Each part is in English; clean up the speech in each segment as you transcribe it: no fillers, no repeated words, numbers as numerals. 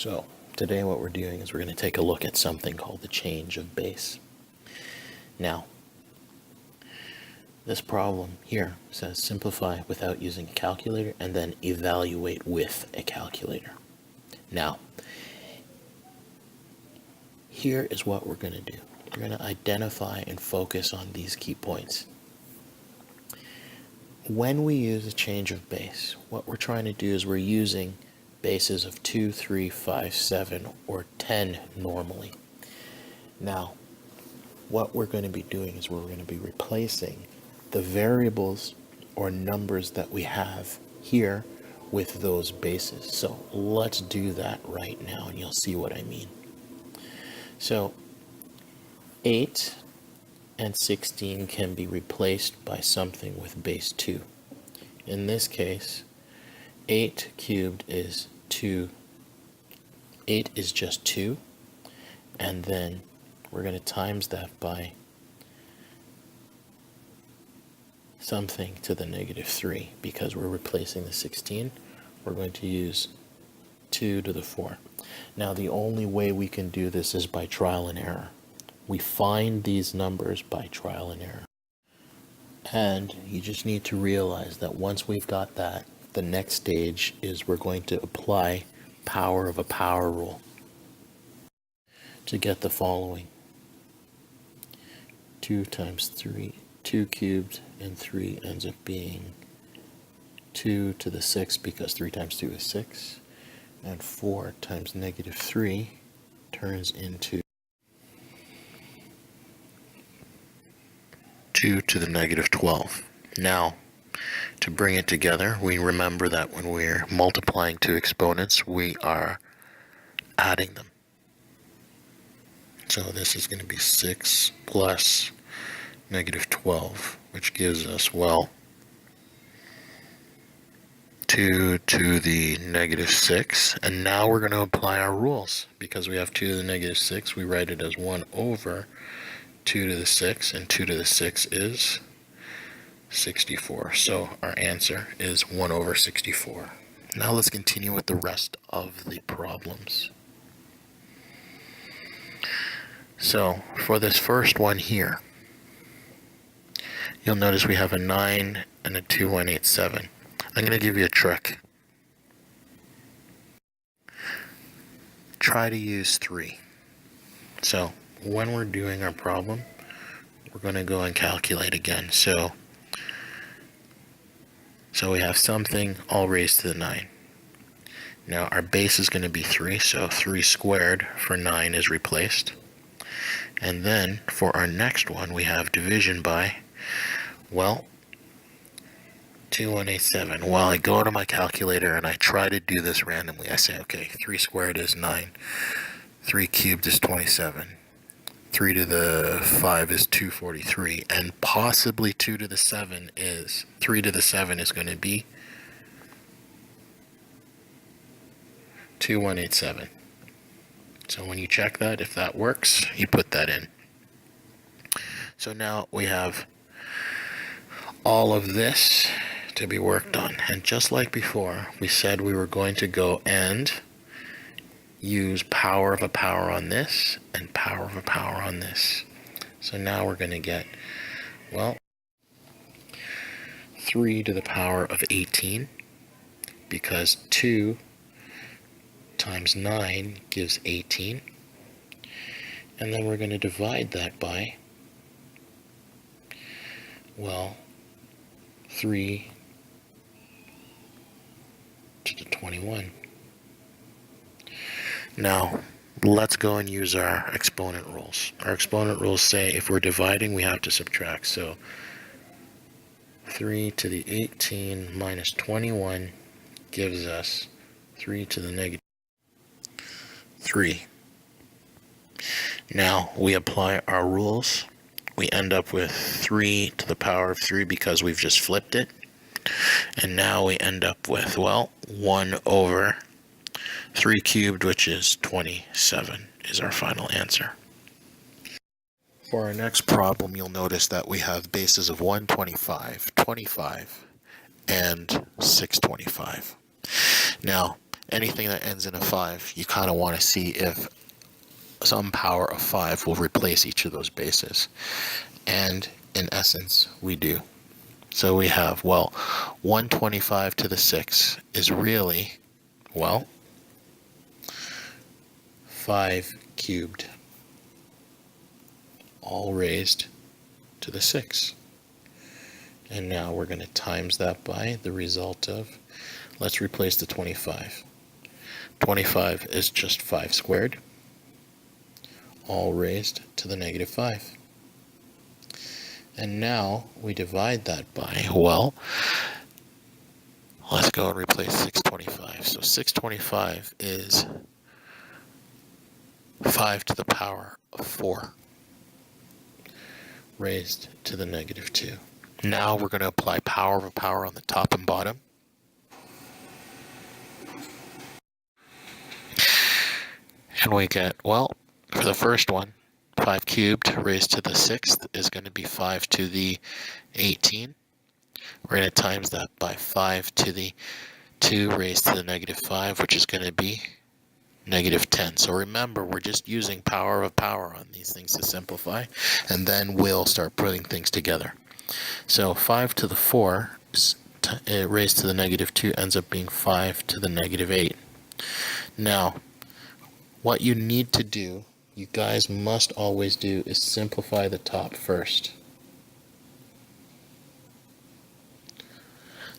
So today what we're doing is we're going to take a look at something called the change of base. Now, this problem here says simplify without using a calculator and then evaluate with a calculator. Now, here is what we're going to do. We're going to identify and focus on these key points. When we use a change of base, what we're trying to do is we're using bases of 2, 3, 5, 7, or 10 normally. Now, what we're going to be doing is we're going to be replacing the variables or numbers that we have here with those bases. So let's do that right now and you'll see what I mean. So 8 and 16 can be replaced by something with base 2. In this case, 8 cubed is 2. 8 is just 2, and then we're going to times that by something to the negative 3. Because we're replacing the 16, we're going to use 2 to the 4. Now the only way we can do this is by trial and error. We find these numbers by trial and error. And you just need to realize that once we've got that, the next stage is we're going to apply power of a power rule to get the following. 2 times 3, 2 cubed, and 3 ends up being 2 to the 6 because 3 times 2 is 6. And 4 times negative 3 turns into 2 to the negative 12. Now, to bring it together, we remember that when we're multiplying two exponents, we are adding them. So this is going to be 6 plus negative 12, which gives us, well, 2 to the negative 6. And now we're going to apply our rules. Because we have 2 to the negative 6, we write it as 1 over 2 to the 6, and 2 to the 6 is 64. So our answer is 1 over 64. Now let's continue with the rest of the problems. So for this first one here, you'll notice we have a 9 and a 2187. I'm going to give you a trick. Try to use 3. So when we're doing our problem, we're going to go and calculate again. So we have something all raised to the 9. Now our base is going to be 3, so 3 squared for 9 is replaced. And then for our next one, we have division by, well, 2187. Well, I go to my calculator and I try to do this randomly. I say, okay, 3 squared is 9. 3 cubed is 27. 3 to the 5 is 243, and possibly 3 to the 7 is going to be 2187. So when you check that, if that works, you put that in. So now we have all of this to be worked on, and just like before, we said we were going to go and use power of a power on this and power of a power on this. So now we're going to get, well, 3 to the power of 18, because 2 times 9 gives 18. And then we're going to divide that by, well, 3 to the 21. Now, let's go and use our exponent rules. Our exponent rules say if we're dividing, we have to subtract. So 3 to the 18 minus 21 gives us 3 to the negative 3. Now, we apply our rules. We end up with 3 to the power of 3 because we've just flipped it. And now we end up with, well, 1 over 3 cubed, which is 27, is our final answer. For our next problem, you'll notice that we have bases of 125, 25, and 625. Now, anything that ends in a 5, you kind of want to see if some power of 5 will replace each of those bases. And in essence, we do. So we have, well, 125 to the 6 is really, well, 5 cubed, all raised to the 6. And now we're going to times that by the result of, let's replace the 25. 25 is just 5 squared, all raised to the negative 5. And now we divide that by, well, let's go and replace 625. So 625 is 5 to the power of 4 raised to the negative 2. Now we're going to apply power of a power on the top and bottom. And we get, well, for the first one, 5 cubed raised to the 6th is going to be 5 to the 18. We're going to times that by 5 to the 2 raised to the negative 5, which is going to be negative 10. So remember, we're just using power of power on these things to simplify, and then we'll start putting things together. So 5 to the 4 is raised to the negative 2 ends up being 5 to the negative 8. Now, what you need to do, you guys must always do, is simplify the top first.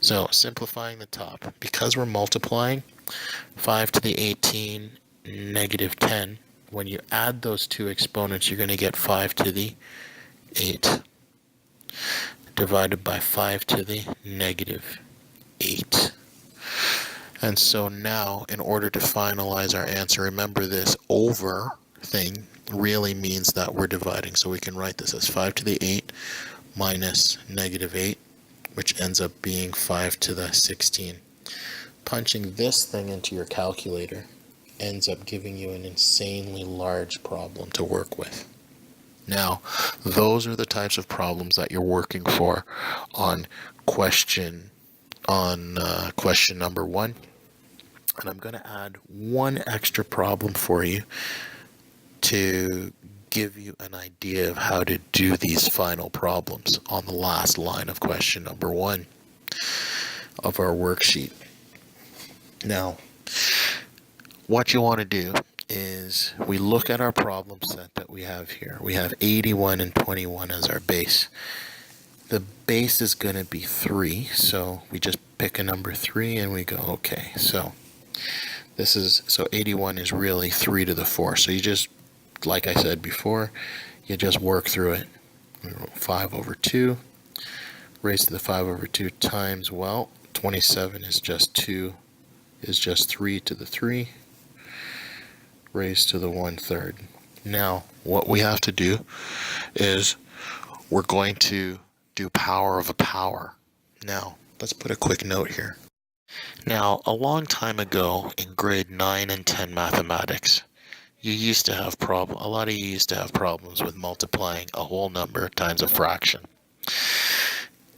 So simplifying the top, because we're multiplying 5 to the 18, negative 10, when you add those two exponents, you're going to get 5 to the 8 divided by 5 to the negative 8. And so now, in order to finalize our answer, remember this over thing really means that we're dividing. So we can write this as 5 to the 8 minus negative 8, which ends up being 5 to the 16. Punching this thing into your calculator ends up giving you an insanely large problem to work with. Now, those are the types of problems that you're working for on question number 1. And I'm going to add one extra problem for you to give you an idea of how to do these final problems on the last line of question number 1 of our worksheet. Now, what you want to do is we look at our problem set that we have here. We have 81 and 21 as our base. The base is going to be 3, so we just pick a number 3 and we go, okay. So 81 is really 3 to the 4. So you just, like I said before, you just work through it. 5 over 2 raised to the 5 over 2 times, well, 27 is just 3 to the 3 raised to the 1/3. Now, what we have to do is we're going to do power of a power. Now, let's put a quick note here. Now, a long time ago in grade 9 and 10 mathematics, a lot of you used to have problems with multiplying a whole number times a fraction.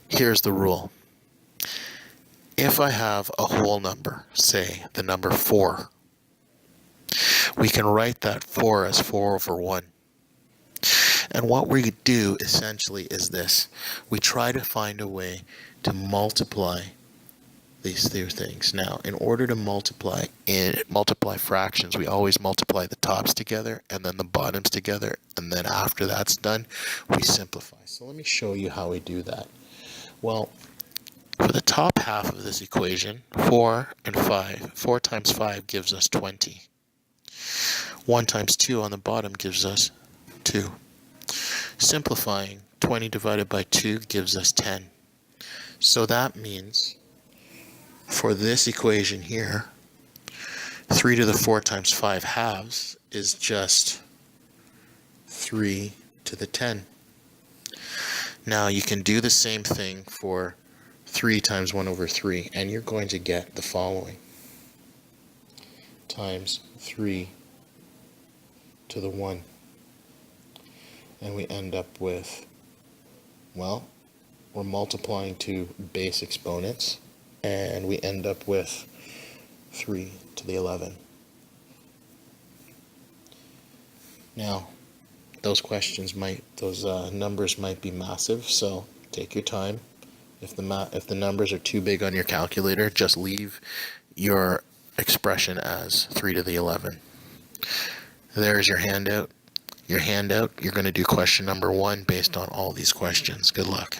Here's the rule. If I have a whole number, say the number 4, we can write that 4 as 4 over 1. And what we do essentially is this. We try to find a way to multiply these two things. Now, in order to multiply fractions, we always multiply the tops together and then the bottoms together. And then after that's done, we simplify. So let me show you how we do that. Well, for the top half of this equation, 4 and 5, 4 times 5 gives us 20. 1 times 2 on the bottom gives us 2. Simplifying, 20 divided by 2 gives us 10. So that means for this equation here, 3 to the 4 times 5 halves is just 3 to the 10. Now you can do the same thing for 3 times 1 over 3, and you're going to get the following. Times 3 to the 1. And we end up with, well, we're multiplying two base exponents, and we end up with 3 to to the 11. Now, those numbers might be massive, so take your time. If the numbers are too big on your calculator, just leave your expression as 3 to the 11. There's your handout. You're going to do question number 1 based on all these questions. Good luck.